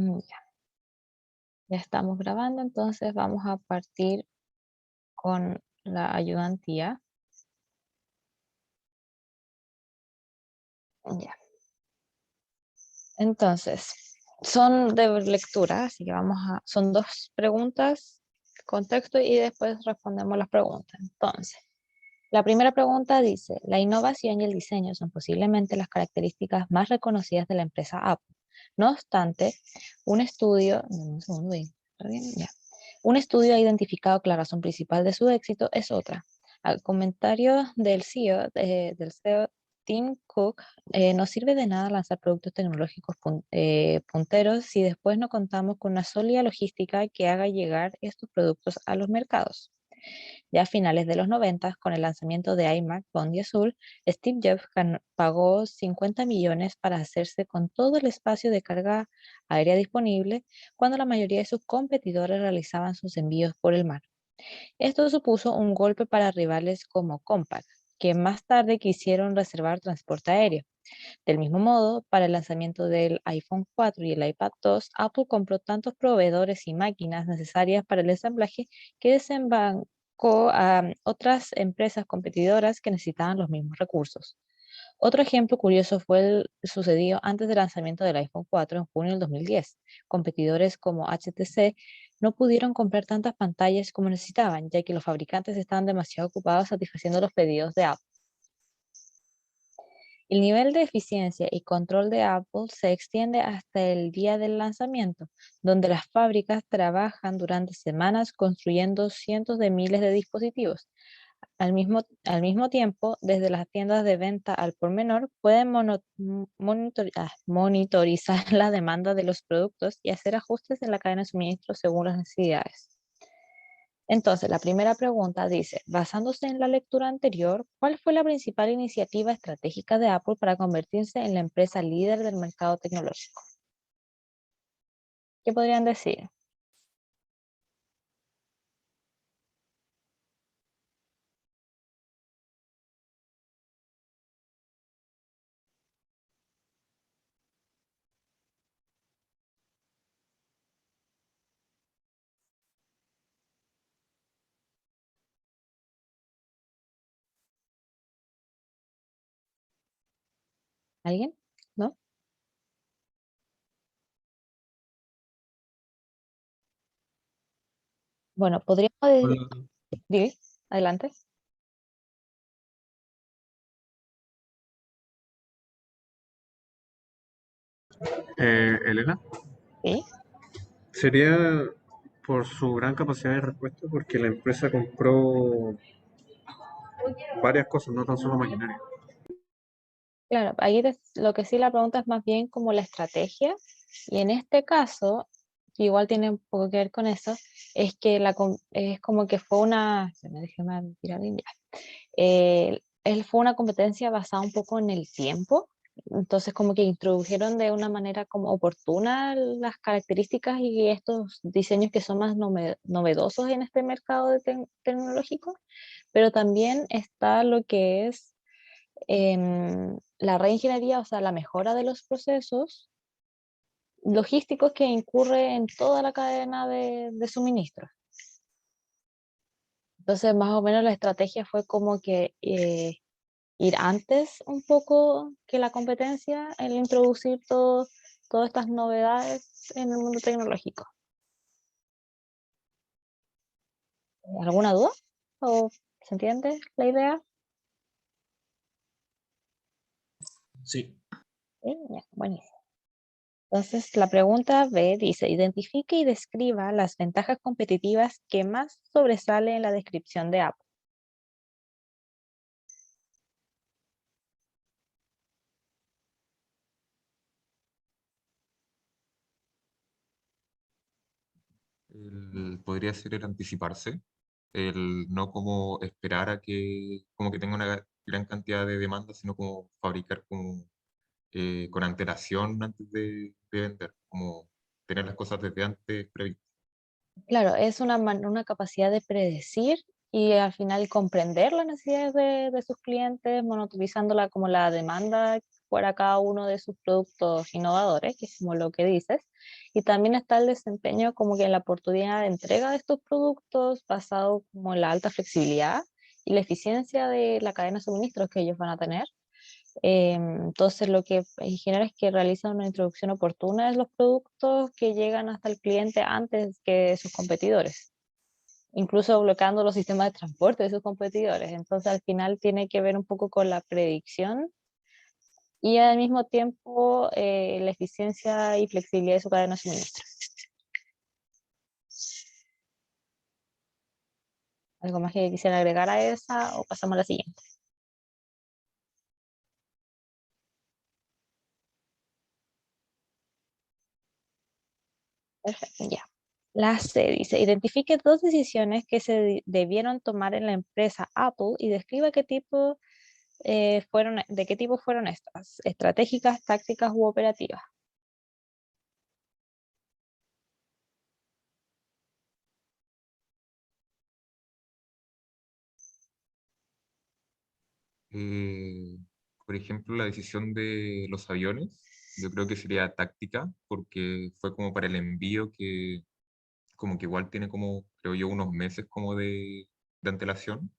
Ya. Ya estamos grabando, entonces vamos a partir con la ayudantía. Ya. Entonces, son de lectura, así que son dos preguntas, contexto y después respondemos las preguntas. Entonces, la primera pregunta dice, la innovación y el diseño son posiblemente las características más reconocidas de la empresa Apple. No obstante, un estudio, un segundo, ¿está bien? Ya. Un estudio ha identificado que la razón principal de su éxito es otra. Al comentario del CEO, Tim Cook, no sirve de nada lanzar productos tecnológicos punteros si después no contamos con una sólida logística que haga llegar estos productos a los mercados. Ya a finales de los 90, con el lanzamiento de iMac Bondi Azul, Steve Jobs pagó 50 millones para hacerse con todo el espacio de carga aérea disponible cuando la mayoría de sus competidores realizaban sus envíos por el mar. Esto supuso un golpe para rivales como Compaq, que más tarde quisieron reservar transporte aéreo. Del mismo modo, para el lanzamiento del iPhone 4 y el iPad 2, Apple compró tantos proveedores y máquinas necesarias para el ensamblaje que desembarcó a otras empresas competidoras que necesitaban los mismos recursos. Otro ejemplo curioso fue el sucedido antes del lanzamiento del iPhone 4 en junio del 2010. Competidores como HTC no pudieron comprar tantas pantallas como necesitaban, ya que los fabricantes estaban demasiado ocupados satisfaciendo los pedidos de Apple. El nivel de eficiencia y control de Apple se extiende hasta el día del lanzamiento, donde las fábricas trabajan durante semanas construyendo cientos de miles de dispositivos. Al mismo tiempo, desde las tiendas de venta al por menor, pueden monitorizar la demanda de los productos y hacer ajustes en la cadena de suministro según las necesidades. Entonces, la primera pregunta dice, basándose en la lectura anterior, ¿cuál fue la principal iniciativa estratégica de Apple para convertirse en la empresa líder del mercado tecnológico? ¿Qué podrían decir? ¿Alguien? ¿No? Bueno, podríamos decir, Hola, adelante. Elena. Sí. Sería por su gran capacidad de respuesta, porque la empresa compró varias cosas, no tan solo maquinaria. Claro, lo que sí la pregunta es más bien como la estrategia, y en este caso, que igual tiene un poco que ver con eso, es que es como que fue déjeme tirar bien ya. Él fue una competencia basada un poco en el tiempo, entonces como que introdujeron de una manera como oportuna las características y estos diseños que son más novedosos en este mercado tecnológico, pero también está lo que es la reingeniería, o sea, la mejora de los procesos logísticos que incurre en toda la cadena de suministro. Entonces, más o menos la estrategia fue como que ir antes un poco que la competencia en introducir todas estas novedades en el mundo tecnológico. ¿Alguna duda? ¿O se entiende la idea? Sí. Sí, ya, buenísimo. Entonces, la pregunta B dice, identifique y describa las ventajas competitivas que más sobresalen en la descripción de Apple. Podría ser el anticiparse, el no como esperar a que, como que tenga una gran cantidad de demanda, sino como fabricar como, con antelación antes de vender, como tener las cosas desde antes previstas. Claro, es una capacidad de predecir y al final comprender las necesidades de sus clientes, monitorizándola como la demanda para cada uno de sus productos innovadores, que es como lo que dices, Y también está el desempeño como que en la oportunidad de entrega de estos productos basado como en la alta flexibilidad y la eficiencia de la cadena de suministros que ellos van a tener. Entonces lo que genera es que realizan una introducción oportuna de los productos que llegan hasta el cliente antes que sus competidores, incluso bloqueando los sistemas de transporte de sus competidores. Entonces al final tiene que ver un poco con la predicción y al mismo tiempo la eficiencia y flexibilidad de su cadena de suministro. ¿Algo más que quisiera agregar a esa o pasamos a la siguiente? Perfecto, ya. La C dice, identifique 2 decisiones que se debieron tomar en la empresa Apple y describa qué tipo de qué tipo fueron estas, estratégicas, tácticas u operativas. Eh, por ejemplo, la decisión de los aviones, yo creo que sería táctica, porque fue como para el envío que como que igual tiene como, creo yo, unos meses como de antelación,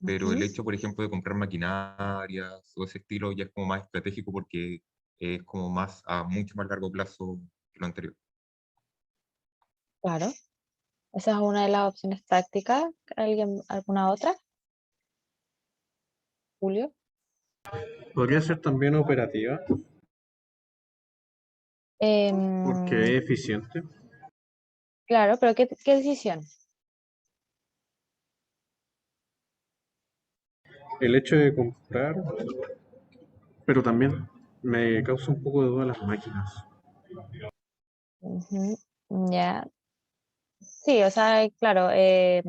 pero el Ujú. hecho, por ejemplo, de comprar maquinarias o ese estilo ya es como más estratégico porque es como más a mucho más largo plazo que lo anterior. Claro, esa es una de las opciones tácticas. ¿Alguna otra? Julio. Podría ser también operativa, Em, porque es eficiente. claro, pero ¿qué decisión? El hecho de comprar, pero también me causa un poco de duda las máquinas. Ujú, ya, sí, o sea, claro, el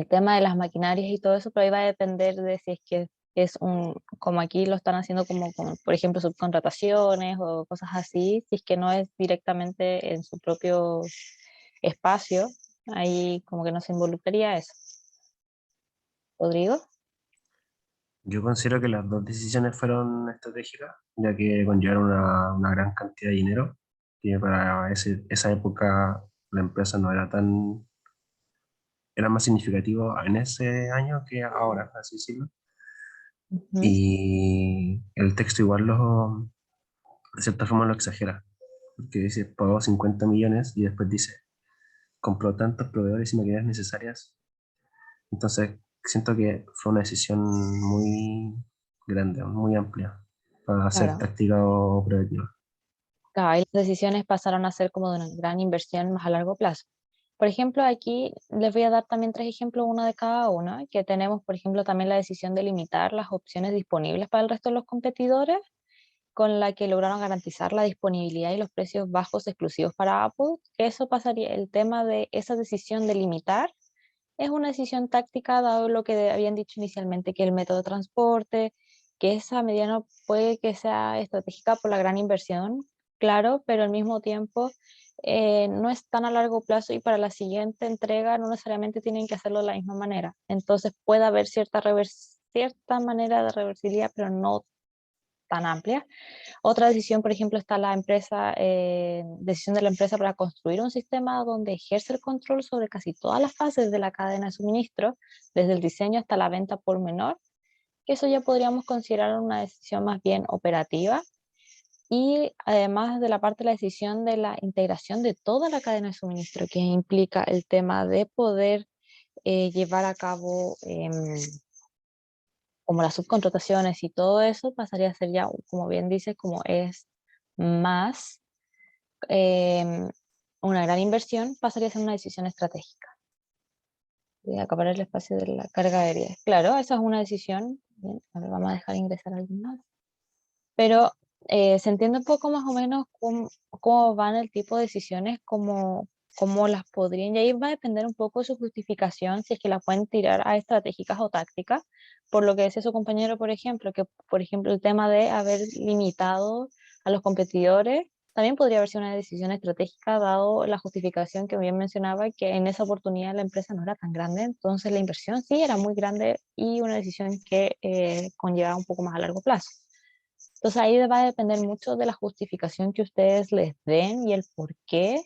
tema de las maquinarias y todo eso, pero ahí va a depender de si es que es como aquí lo están haciendo como, por ejemplo, subcontrataciones o cosas así, si es que no es directamente en su propio espacio, ahí como que no se involucraría eso. ¿Rodrigo? Yo considero que las dos decisiones fueron estratégicas, ya que conllevaron una gran cantidad de dinero, que para esa época la empresa no era tan, era más significativo en ese año que ahora, así decirlo. Ujú. Y el texto igual de cierta forma lo exagera, porque dice, pagó 50 millones y después dice, compró tantos proveedores y maquinarias necesarias. Entonces, siento que fue una decisión muy grande, muy amplia para hacer Claro. táctica o preventiva. Claro, y las decisiones pasaron a ser como de una gran inversión más a largo plazo. Por ejemplo, aquí les voy a dar también 3 ejemplos, uno de cada uno, que tenemos, por ejemplo, también la decisión de limitar las opciones disponibles para el resto de los competidores, con la que lograron garantizar la disponibilidad y los precios bajos exclusivos para Apple. Eso pasaría, el tema de esa decisión de limitar es una decisión táctica, dado lo que habían dicho inicialmente, que el método de transporte, que esa mediano puede que sea estratégica por la gran inversión, claro, pero al mismo tiempo no es tan a largo plazo y para la siguiente entrega no necesariamente tienen que hacerlo de la misma manera. Entonces puede haber cierta manera de reversibilidad, pero no tan amplia. Otra decisión, por ejemplo, está la empresa, decisión de la empresa para construir un sistema donde ejerce el control sobre casi todas las fases de la cadena de suministro, desde el diseño hasta la venta por menor, que eso ya podríamos considerar una decisión más bien operativa. Y además de la parte de la decisión de la integración de toda la cadena de suministro, que implica el tema de poder llevar a cabo como las subcontrataciones y todo eso, pasaría a ser ya, como bien dices, como es más em, una gran inversión, pasaría a ser una decisión estratégica de acaparar el espacio de la carga aérea. Claro, esa es una decisión. Bien, a ver, vamos a dejar ingresar a alguien más. Pero se entiende un poco más o menos cómo van el tipo de decisiones, cómo las podrían, y ahí va a depender un poco de su justificación, si es que las pueden tirar a estratégicas o tácticas, por lo que decía su compañero, por ejemplo, que por ejemplo el tema de haber limitado a los competidores, también podría haber sido una decisión estratégica, dado la justificación que bien mencionaba, que en esa oportunidad la empresa no era tan grande, entonces la inversión sí era muy grande y una decisión que conllevaba un poco más a largo plazo. Entonces ahí va a depender mucho de la justificación que ustedes les den y el por qué,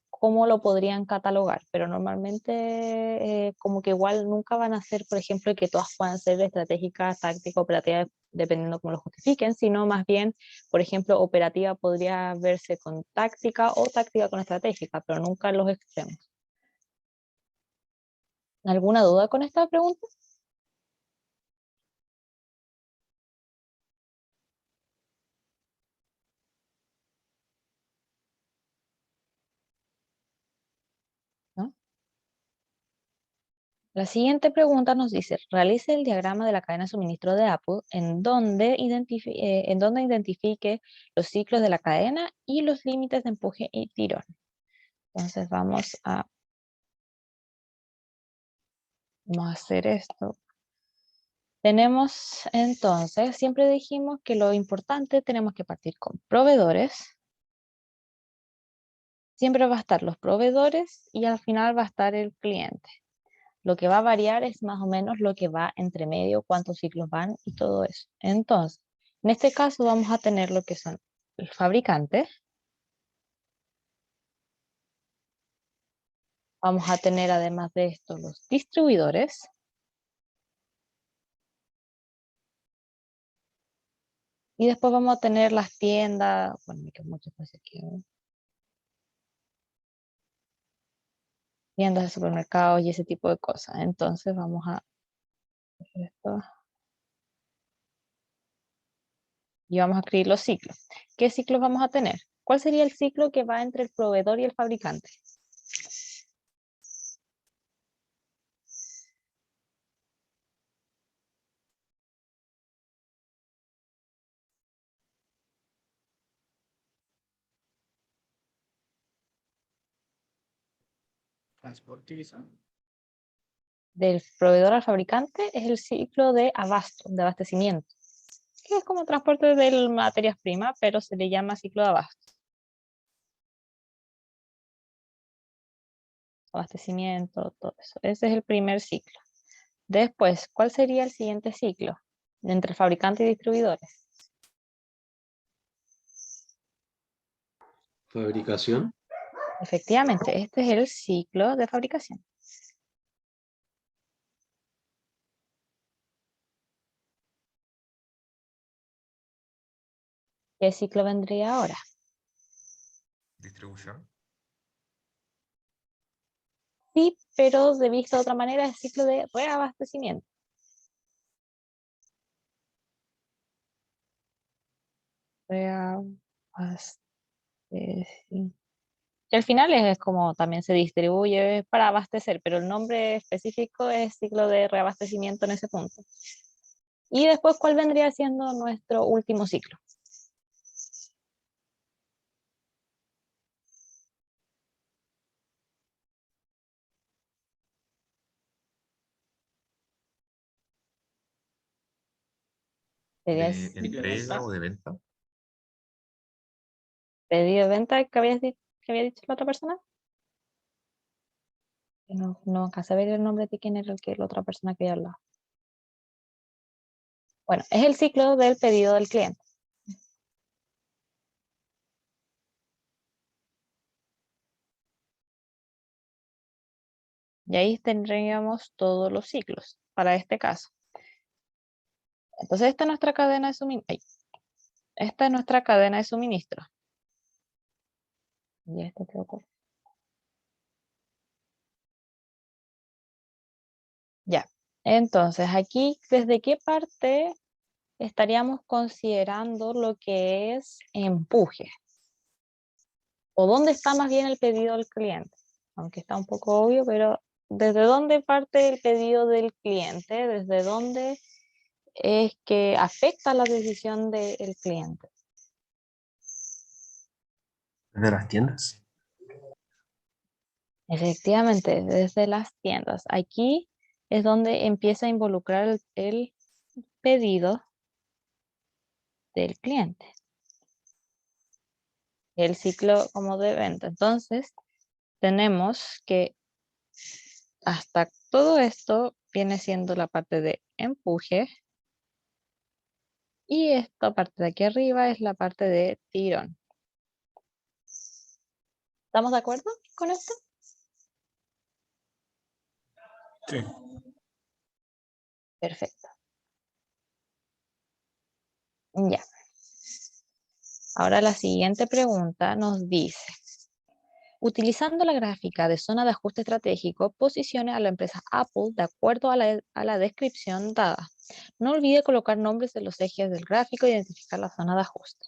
cómo lo podrían catalogar, pero normalmente como que igual nunca van a ser, por ejemplo, que todas puedan ser estratégicas, tácticas, operativas, dependiendo cómo lo justifiquen, sino más bien, por ejemplo, operativa podría verse con táctica o táctica con estratégica, pero nunca en los extremos. ¿Alguna duda con esta pregunta? ¿No? La siguiente pregunta nos dice, realice el diagrama de la cadena de suministro de Apple en donde identifique los ciclos de la cadena y los límites de empuje y tirón. Entonces vamos a hacer esto. Tenemos entonces, siempre dijimos que lo importante tenemos que partir con proveedores. Siempre va a estar los proveedores y al final va a estar el cliente. Lo que va a variar es más o menos lo que va entre medio, cuántos ciclos van y todo eso. Entonces, en este caso vamos a tener lo que son el fabricante. Vamos a tener además de esto los distribuidores. Y después vamos a tener las tiendas. Bueno, me quedo mucho espacio aquí. Tiendas de supermercados y ese tipo de cosas. Entonces vamos a hacer esto. Y vamos a escribir los ciclos. ¿Qué ciclos vamos a tener? ¿Cuál sería el ciclo que va entre el proveedor y el fabricante? Transporte quizá. Del proveedor al fabricante es el ciclo de abasto, de abastecimiento, que es como transporte de materias primas, pero se le llama ciclo de abasto. Abastecimiento, todo eso. Ese es el primer ciclo. Después, ¿cuál sería el siguiente ciclo? Entre fabricante y distribuidores. Fabricación. Efectivamente, este es el ciclo de fabricación. ¿Qué ciclo vendría ahora? Distribución. Sí, pero de vista de otra manera es ciclo de reabastecimiento. Reabastecimiento. Y al final es como también se distribuye para abastecer, pero el nombre específico es ciclo de reabastecimiento en ese punto. Y después, ¿cuál vendría siendo nuestro último ciclo? Sería De entrega o de venta. pedido de venta que había dicho la otra persona. No alcancé a ver el nombre de quién era la otra persona que había hablado. Bueno, es el ciclo del pedido del cliente. Y ahí tendríamos todos los ciclos para este caso. Entonces esta es nuestra cadena de suministro. Esta es nuestra cadena de suministro. Y esto quedó corto. Ya. Entonces aquí, ¿desde qué parte estaríamos considerando lo que es empuje? ¿O dónde está más bien el pedido del cliente? Aunque está un poco obvio, pero ¿desde dónde parte el pedido del cliente? ¿Desde dónde es que afecta la decisión del cliente? De las tiendas. Efectivamente, desde las tiendas. Aquí es donde empieza a involucrar el pedido del cliente. El ciclo como de venta. Entonces, tenemos que hasta todo esto viene siendo la parte de empuje Y esta parte de aquí arriba es la parte de tirón. ¿Estamos de acuerdo con esto? Sí. Perfecto. Ya. Ahora la siguiente pregunta nos dice, utilizando la gráfica de zona de ajuste estratégico, posicione a la empresa Apple de acuerdo a la descripción dada. No olvide colocar nombres de los ejes del gráfico e identificar la zona de ajuste.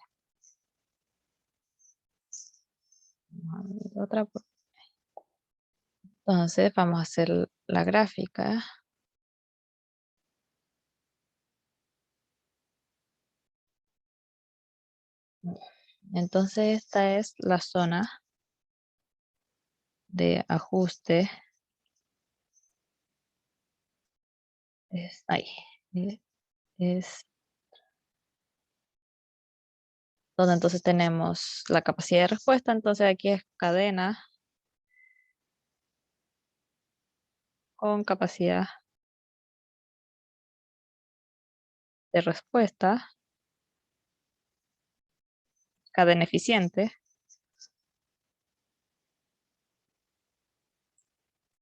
Entonces vamos a hacer la gráfica. Entonces esta es la zona de ajuste. Es ahí. Es donde entonces tenemos la capacidad de respuesta. Entonces aquí es cadena con capacidad de respuesta, cadena eficiente.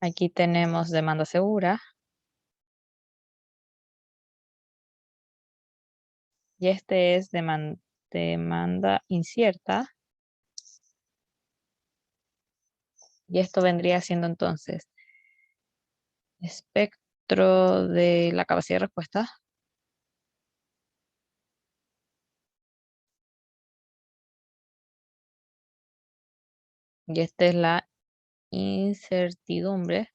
Aquí tenemos demanda segura. Y este es demanda incierta. Y esto vendría siendo entonces espectro de la capacidad de respuesta. Y esta es la incertidumbre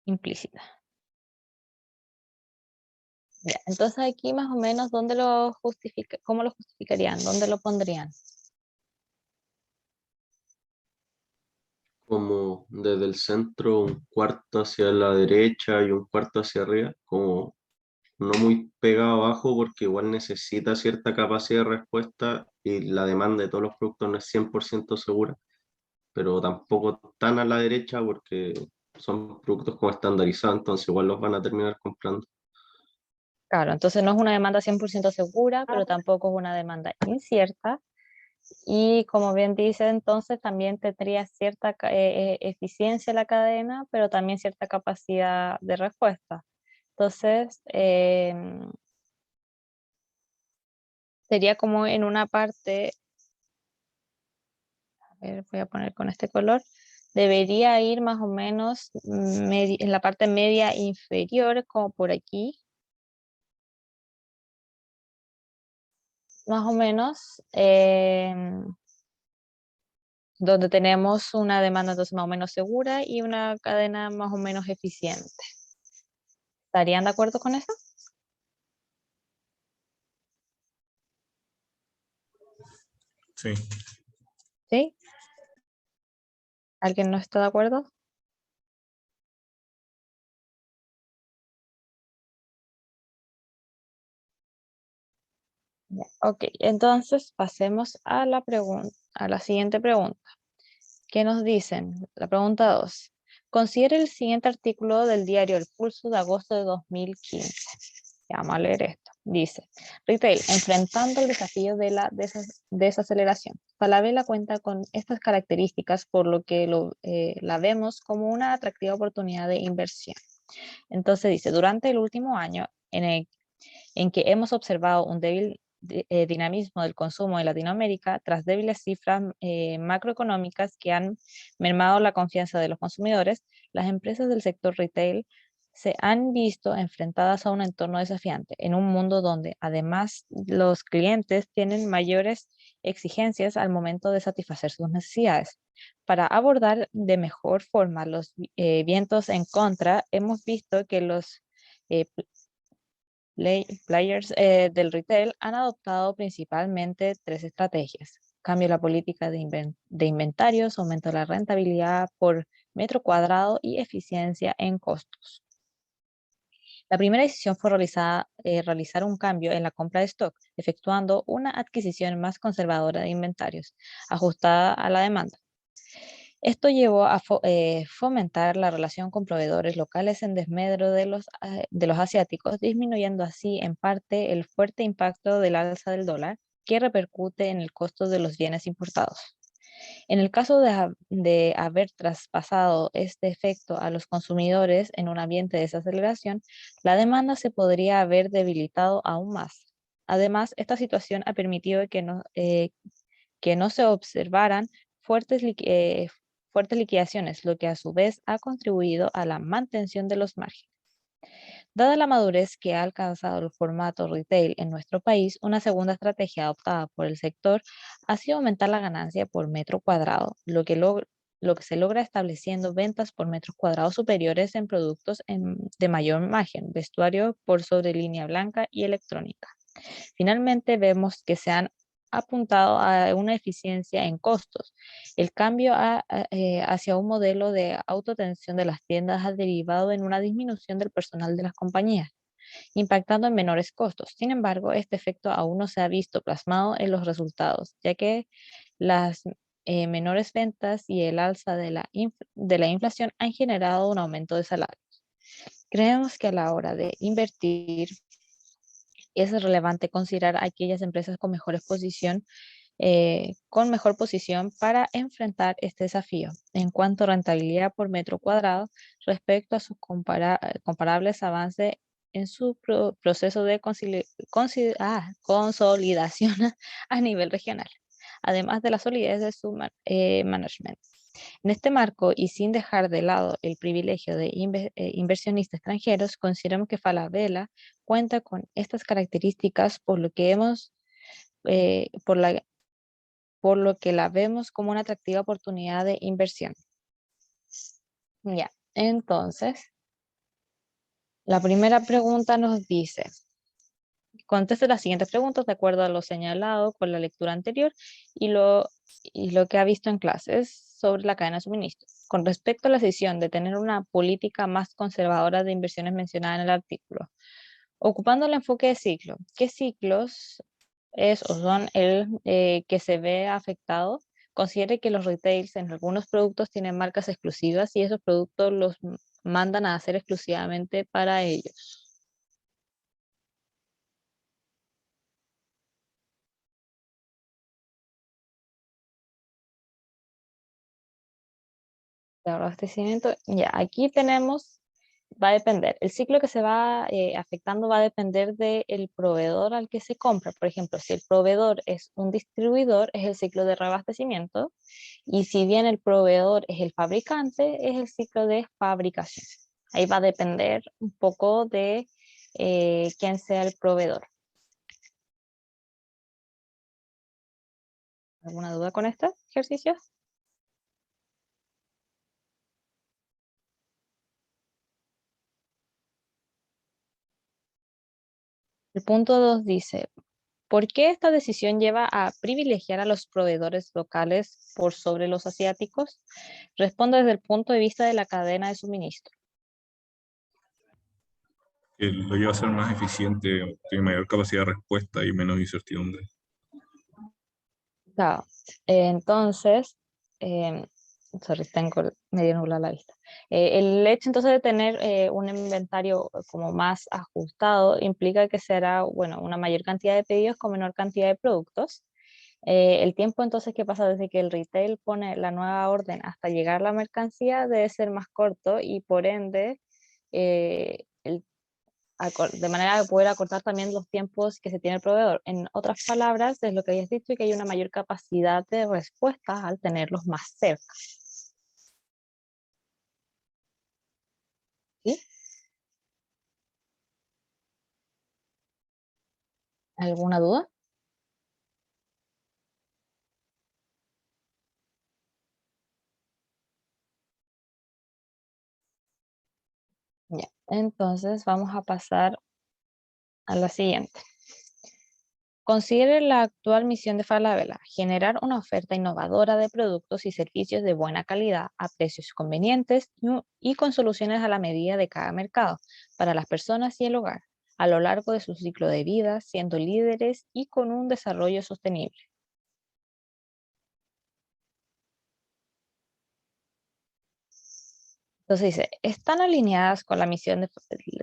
implícita. Ya, entonces aquí más o menos, ¿cómo lo justificarían? ¿Dónde lo pondrían? Como desde el centro, un cuarto hacia la derecha y un cuarto hacia arriba, como no muy pegado abajo porque igual necesita cierta capacidad de respuesta y la demanda de todos los productos no es 100% segura, pero tampoco tan a la derecha porque son productos como estandarizados, entonces igual los van a terminar comprando. Claro, entonces no es una demanda 100% segura, pero tampoco es una demanda incierta. Y como bien dice, entonces también tendría cierta eficiencia la cadena, pero también cierta capacidad de respuesta. Entonces, sería como en una parte, a ver, voy a poner con este color, debería ir más o menos en la parte media inferior, como por aquí. Más o menos, donde tenemos una demanda entonces más o menos segura y una cadena más o menos eficiente. ¿Estarían de acuerdo con eso? Sí. ¿Sí? ¿Alguien no está de acuerdo? Ya, ok, entonces pasemos a la siguiente pregunta. ¿Qué nos dicen? La pregunta 2. Considere el siguiente artículo del diario El Pulso de agosto de 2015. Ya, vamos a leer esto. Dice, retail, enfrentando el desafío de la desaceleración. Falabella cuenta con estas características, por lo que la vemos como una atractiva oportunidad de inversión. Entonces dice, durante el último año en que hemos observado un débil dinamismo del consumo en Latinoamérica, tras débiles cifras macroeconómicas que han mermado la confianza de los consumidores, las empresas del sector retail se han visto enfrentadas a un entorno desafiante, en un mundo donde además los clientes tienen mayores exigencias al momento de satisfacer sus necesidades. Para abordar de mejor forma los vientos en contra, hemos visto que los eh, players del retail han adoptado principalmente tres estrategias. Cambio la política de inventarios, aumento de la rentabilidad por metro cuadrado y eficiencia en costos. La primera decisión fue realizar un cambio en la compra de stock, efectuando una adquisición más conservadora de inventarios, ajustada a la demanda. Esto llevó a fomentar la relación con proveedores locales en desmedro de los asiáticos, disminuyendo así en parte el fuerte impacto del alza del dólar que repercute en el costo de los bienes importados. En el caso de haber traspasado este efecto a los consumidores en un ambiente de desaceleración, la demanda se podría haber debilitado aún más. Además, esta situación ha permitido que no se observaran fuertes liquidaciones, lo que a su vez ha contribuido a la mantención de los márgenes. Dada la madurez que ha alcanzado el formato retail en nuestro país, una segunda estrategia adoptada por el sector ha sido aumentar la ganancia por metro cuadrado, lo que se logra estableciendo ventas por metros cuadrados superiores en productos de mayor margen, vestuario por sobre línea blanca y electrónica. Finalmente, vemos que se han apuntado a una eficiencia en costos. El cambio hacia un modelo de autoatención de las tiendas ha derivado en una disminución del personal de las compañías, impactando en menores costos. Sin embargo, este efecto aún no se ha visto plasmado en los resultados, ya que las menores ventas y el alza de la inflación han generado un aumento de salarios. Creemos que a la hora de invertir es relevante considerar aquellas empresas con mejor posición para enfrentar este desafío en cuanto a rentabilidad por metro cuadrado respecto a sus comparables avances en su proceso de consolidación a nivel regional, además de la solidez de su management. En este marco, y sin dejar de lado el privilegio de inversionistas extranjeros, consideramos que Falabella cuenta con estas características, por lo que la vemos como una atractiva oportunidad de inversión. Ya, entonces, la primera pregunta nos dice: conteste las siguientes preguntas de acuerdo a lo señalado con la lectura anterior y lo que ha visto en clases sobre la cadena de suministro. Con respecto a la decisión de tener una política más conservadora de inversiones mencionada en el artículo, ocupando el enfoque de ciclo, ¿qué ciclos son el que se ve afectado? Considere que los retails en algunos productos tienen marcas exclusivas y esos productos los mandan a hacer exclusivamente para ellos. De abastecimiento, ya, aquí tenemos, va a depender, el ciclo que se va afectando va a depender del proveedor al que se compra. Por ejemplo, si el proveedor es un distribuidor, es el ciclo de reabastecimiento, y si bien el proveedor es el fabricante, es el ciclo de fabricación. Ahí va a depender un poco de quién sea el proveedor. ¿Alguna duda con estos ejercicios? El punto 2 dice: ¿por qué esta decisión lleva a privilegiar a los proveedores locales por sobre los asiáticos? Responde desde el punto de vista de la cadena de suministro. Que lo lleva a ser más eficiente, tiene mayor capacidad de respuesta y menos incertidumbre. Claro. Entonces, sorry, tengo medio nula la vista. El hecho entonces de tener un inventario como más ajustado implica que será, bueno, una mayor cantidad de pedidos con menor cantidad de productos. El tiempo entonces que pasa desde que el retail pone la nueva orden hasta llegar la mercancía debe ser más corto, y por ende, de manera de poder acortar también los tiempos que se tiene el proveedor. En otras palabras, es lo que habías dicho, que hay una mayor capacidad de respuesta al tenerlos más cerca. ¿Sí? ¿Alguna duda? Ya, entonces vamos a pasar a la siguiente. Considere la actual misión de Falabella: generar una oferta innovadora de productos y servicios de buena calidad a precios convenientes y con soluciones a la medida de cada mercado para las personas y el hogar a lo largo de su ciclo de vida, siendo líderes y con un desarrollo sostenible. Entonces dice, ¿están alineadas con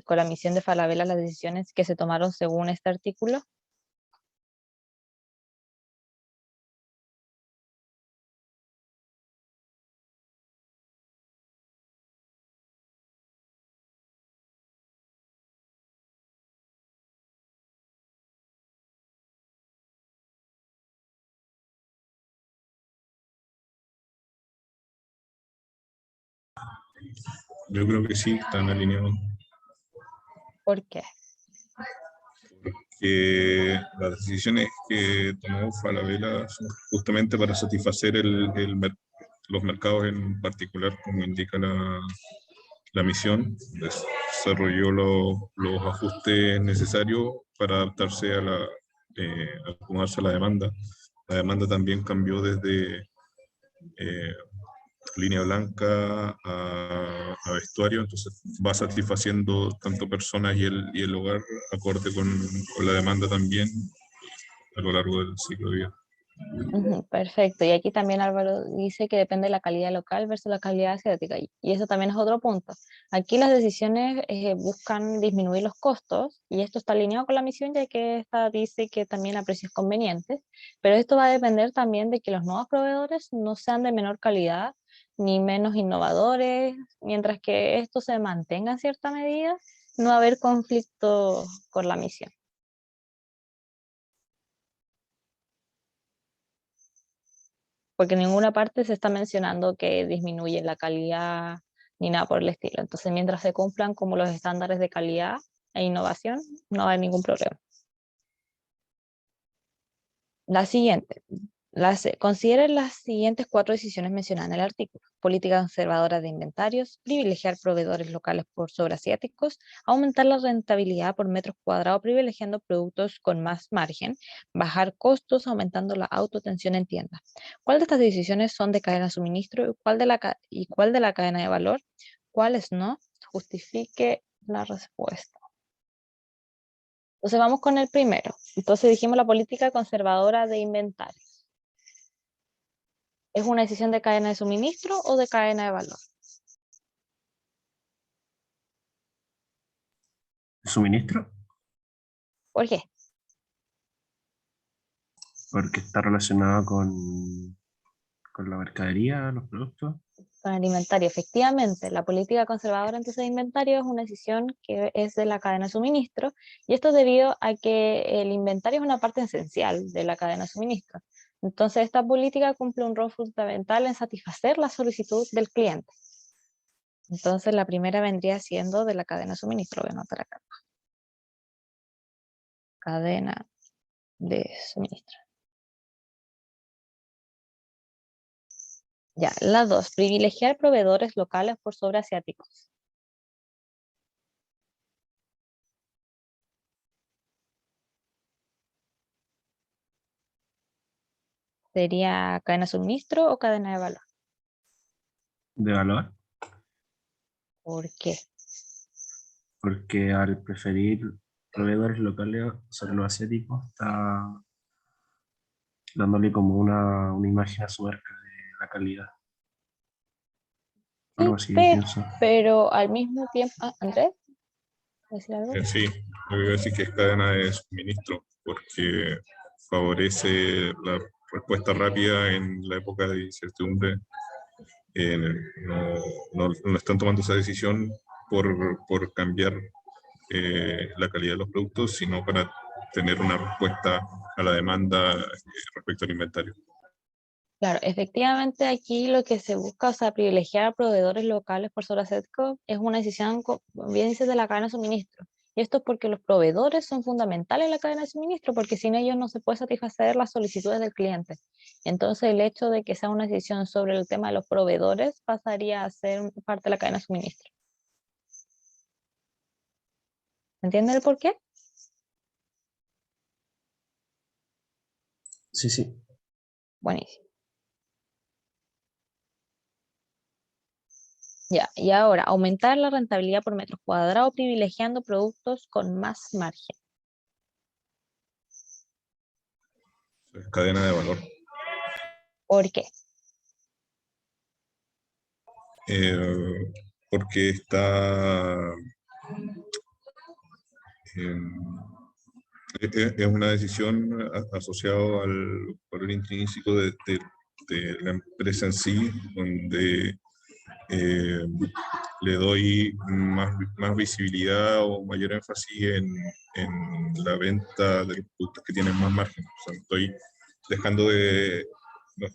con la misión de Falabella las decisiones que se tomaron según este artículo? Yo creo que sí, están alineados. ¿Por qué? Que las decisiones que tomó Falabella son justamente para satisfacer los mercados en particular, como indica la misión. Desarrolló los ajustes necesarios para adaptarse acomodarse a la demanda. La demanda también cambió desde línea blanca a vestuario, entonces va satisfaciendo tanto personas y el hogar acorde con la demanda también a lo largo del ciclo de vida. Ujú, perfecto. Y aquí también Álvaro dice que depende de la calidad local versus la calidad asiática. Y eso también es otro punto. Aquí las decisiones buscan disminuir los costos y esto está alineado con la misión ya que esta dice que también a precios convenientes, pero esto va a depender también de que los nuevos proveedores no sean de menor calidad ni menos innovadores, mientras que esto se mantenga en cierta medida, no va a haber conflicto con la misión. Porque en ninguna parte se está mencionando que disminuye la calidad ni nada por el estilo. Entonces, mientras se cumplan como los estándares de calidad e innovación, no hay ningún problema. La siguiente. Consideren las siguientes 4 decisiones mencionadas en el artículo. Política conservadora de inventarios, privilegiar proveedores locales por sobre asiáticos, aumentar la rentabilidad por metros cuadrados privilegiando productos con más margen, bajar costos aumentando la autoatención en tiendas. ¿Cuál de estas decisiones son de cadena de suministro y cuál de la cadena de valor? ¿Cuáles no? Justifique la respuesta. Entonces vamos con el primero. Entonces dijimos la política conservadora de inventarios. ¿Es una decisión de cadena de suministro o de cadena de valor? ¿Suministro? ¿Por qué? Porque está relacionado con la mercadería, los productos. Con el inventario, efectivamente. La política conservadora entonces de inventario es una decisión que es de la cadena de suministro y esto debido a que el inventario es una parte esencial de la cadena de suministro. Entonces esta política cumple un rol fundamental en satisfacer la solicitud del cliente. Entonces la primera vendría siendo de la cadena de suministro, voy a anotar acá. Cadena de suministro. Ya, la 2, privilegiar proveedores locales por sobre asiáticos. ¿Sería cadena de suministro o cadena de valor? De valor, ¿Por qué? porque al preferir proveedores locales sobre los asiáticos, está dándole como una imagen a su marca de la calidad. Algo así, pienso. Pero al mismo tiempo, Andrés, ¿decir algo? Sí, yo voy a decir que es cadena de suministro, porque favorece la respuesta rápida en la época de incertidumbre. No están tomando esa decisión por cambiar la calidad de los productos, sino para tener una respuesta a la demanda respecto al inventario. Claro, efectivamente aquí lo que se busca, o sea, privilegiar a proveedores locales por sobre asiáticos es una decisión, como bien dices, de la cadena de suministro. Y esto es porque los proveedores son fundamentales en la cadena de suministro, porque sin ellos no se puede satisfacer las solicitudes del cliente. Entonces el hecho de que sea una decisión sobre el tema de los proveedores pasaría a ser parte de la cadena de suministro. ¿Entienden el por qué? Sí, sí. Buenísimo. Ya, y ahora, aumentar la rentabilidad por metro cuadrado privilegiando productos con más margen. Cadena de valor. ¿Por qué? Eh, porque está es una decisión asociada al valor intrínseco de la empresa en sí, donde le doy más visibilidad o mayor énfasis en la venta de los productos que tienen más margen. O sea, estoy dejando de...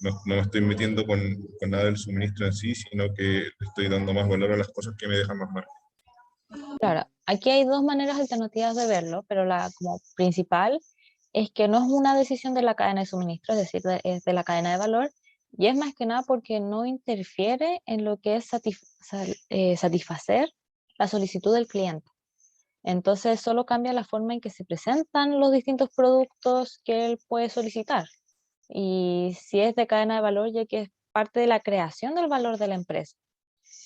No me estoy metiendo con nada del suministro en sí, sino que le estoy dando más valor a las cosas que me dejan más margen. Claro, aquí hay dos maneras alternativas de verlo, pero la como principal es que no es una decisión de la cadena de suministro, es decir, es de la cadena de valor, y es más que nada porque no interfiere en lo que es satisfacer la solicitud del cliente. Entonces solo cambia la forma en que se presentan los distintos productos que él puede solicitar. Y si es de cadena de valor, ya que es parte de la creación del valor de la empresa.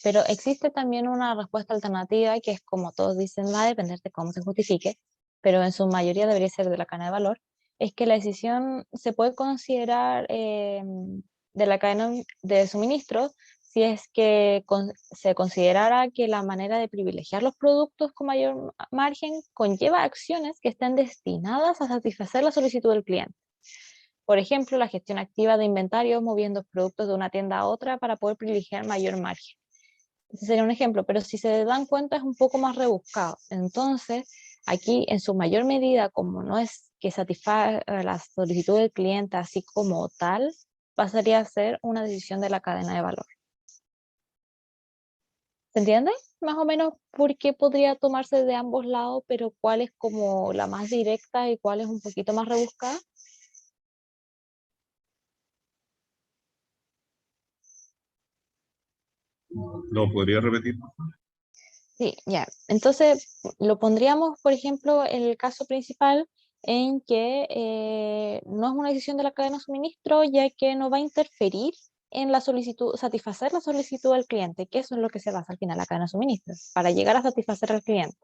Pero existe también una respuesta alternativa que es como todos dicen, va a depender de cómo se justifique, pero en su mayoría debería ser de la cadena de valor, es que la decisión se puede considerar de la cadena de suministro si es que se considerara que la manera de privilegiar los productos con mayor margen conlleva acciones que estén destinadas a satisfacer la solicitud del cliente. Por ejemplo, la gestión activa de inventarios moviendo productos de una tienda a otra para poder privilegiar mayor margen. Ese sería un ejemplo, pero si se dan cuenta es un poco más rebuscado. Entonces, aquí en su mayor medida, como no es que satisfaga la solicitud del cliente así como tal, pasaría a ser una decisión de la cadena de valor. ¿Se entiende? Más o menos por qué podría tomarse de ambos lados, pero cuál es como la más directa y cuál es un poquito más rebuscada. ¿Lo podría repetir? Sí, ya. Entonces, lo pondríamos, por ejemplo, en el caso principal en que no es una decisión de la cadena de suministro, ya que no va a interferir en la solicitud, satisfacer la solicitud del cliente, que eso es lo que se basa al final la cadena de suministro, para llegar a satisfacer al cliente.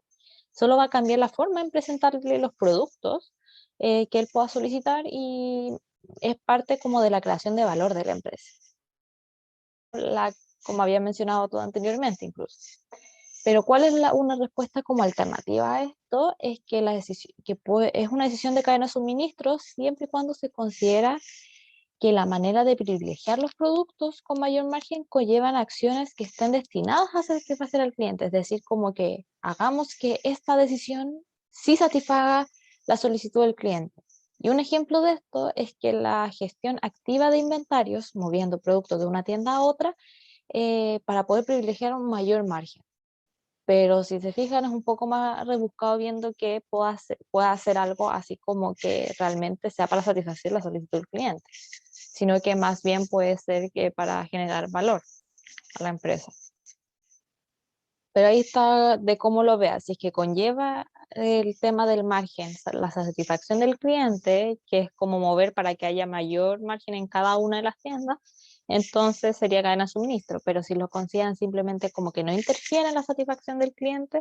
Solo va a cambiar la forma en presentarle los productos que él pueda solicitar y es parte como de la creación de valor de la empresa. Como había mencionado todo anteriormente incluso. Pero ¿cuál es una respuesta como alternativa a esto? Es que, es una decisión de cadena de suministro siempre y cuando se considera que la manera de privilegiar los productos con mayor margen conllevan acciones que estén destinadas a satisfacer al cliente. Es decir, como que hagamos que esta decisión sí satisfaga la solicitud del cliente. Y un ejemplo de esto es que la gestión activa de inventarios, moviendo productos de una tienda a otra, para poder privilegiar un mayor margen. Pero si se fijan es un poco más rebuscado viendo que pueda hacer algo así como que realmente sea para satisfacer la solicitud del cliente, sino que más bien puede ser que para generar valor a la empresa. Pero ahí está de cómo lo veas, si es que conlleva el tema del margen, la satisfacción del cliente, que es como mover para que haya mayor margen en cada una de las tiendas, entonces sería cadena de suministro, pero si lo consideran simplemente como que no interfiere en la satisfacción del cliente,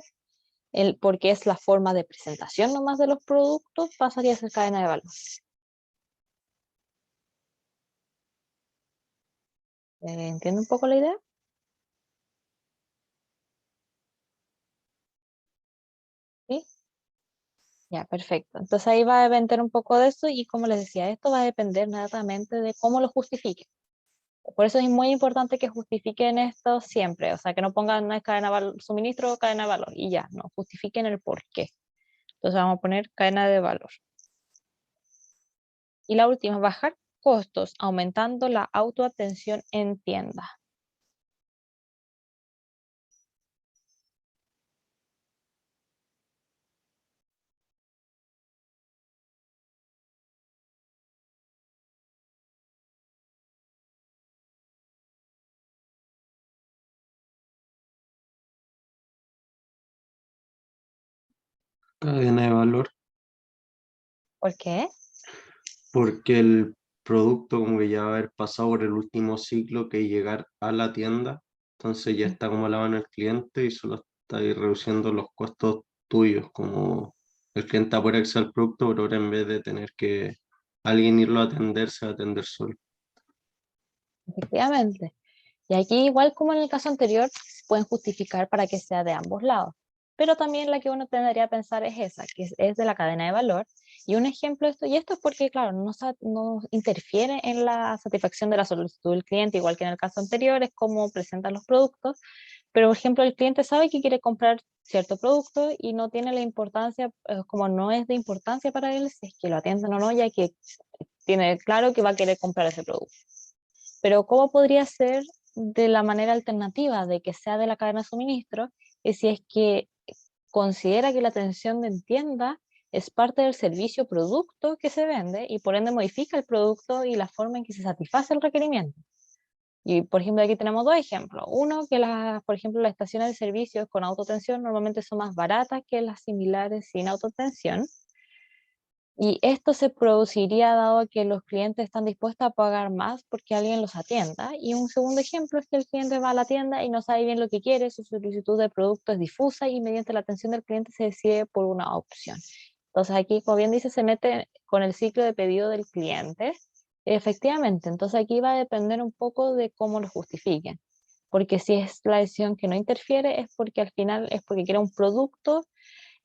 porque es la forma de presentación nomás de los productos, pasaría a ser cadena de valor. ¿Entiende un poco la idea? ¿Sí? Ya, perfecto. Entonces ahí va a depender un poco de eso y como les decía, esto va a depender netamente de cómo lo justifiquen. Por eso es muy importante que justifiquen esto siempre, o sea, que no pongan no es cadena de valor, suministro o cadena de valor y ya, no, justifiquen el por qué. Entonces vamos a poner cadena de valor. Y la última, bajar costos aumentando la autoatención en tienda. Cadena de valor, ¿Por qué? porque el producto como que ya va a haber pasado por el último ciclo que es llegar a la tienda, entonces ya está como a la mano del cliente y solo está ahí reduciendo los costos tuyos, como el cliente puede acceder al producto, pero ahora en vez de tener que alguien irlo a atender, se va a atender solo. Efectivamente. Y aquí, igual como en el caso anterior, pueden justificar para que sea de ambos lados. Pero también la que uno tendría a pensar es esa, que es de la cadena de valor. Y un ejemplo de esto, y esto es porque, claro, no interfiere en la satisfacción de la solicitud del cliente, igual que en el caso anterior, es cómo presentan los productos. Pero, por ejemplo, el cliente sabe que quiere comprar cierto producto y no tiene la importancia, como no es de importancia para él si es que lo atienden o no, ya que tiene claro que va a querer comprar ese producto. Pero ¿cómo podría ser de la manera alternativa de que sea de la cadena de suministro? Y si es que considera que la atención de tienda es parte del servicio o producto que se vende y por ende modifica el producto y la forma en que se satisface el requerimiento. Y por ejemplo aquí tenemos dos ejemplos. Uno, que por ejemplo las estaciones de servicios con autotensión normalmente son más baratas que las similares sin autotensión. Y esto se produciría dado que los clientes están dispuestos a pagar más porque alguien los atienda. Y un segundo ejemplo es que el cliente va a la tienda y no sabe bien lo que quiere, su solicitud de producto es difusa y mediante la atención del cliente se decide por una opción. Entonces aquí, como bien dice, se mete con el ciclo de pedido del cliente. Efectivamente, entonces aquí va a depender un poco de cómo lo justifiquen. Porque si es la decisión que no interfiere es porque al final es porque quiere un producto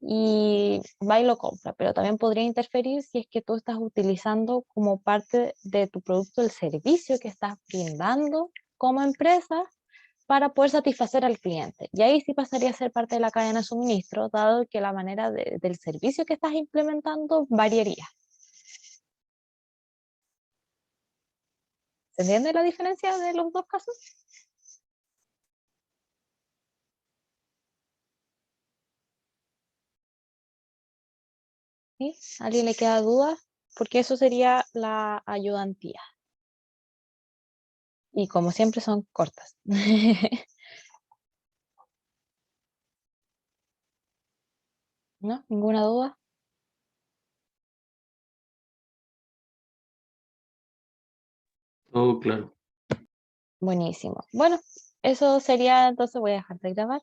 y va y lo compra, pero también podría interferir si es que tú estás utilizando como parte de tu producto el servicio que estás brindando como empresa para poder satisfacer al cliente. Y ahí sí pasaría a ser parte de la cadena de suministro, dado que la manera del servicio que estás implementando variaría. ¿Se entiende la diferencia de los dos casos? ¿Sí? ¿A alguien le queda duda? Porque eso sería la ayudantía. Y como siempre son cortas. ¿No? ¿Ninguna duda? Todo claro. Buenísimo. Bueno, eso sería, entonces voy a dejar de grabar.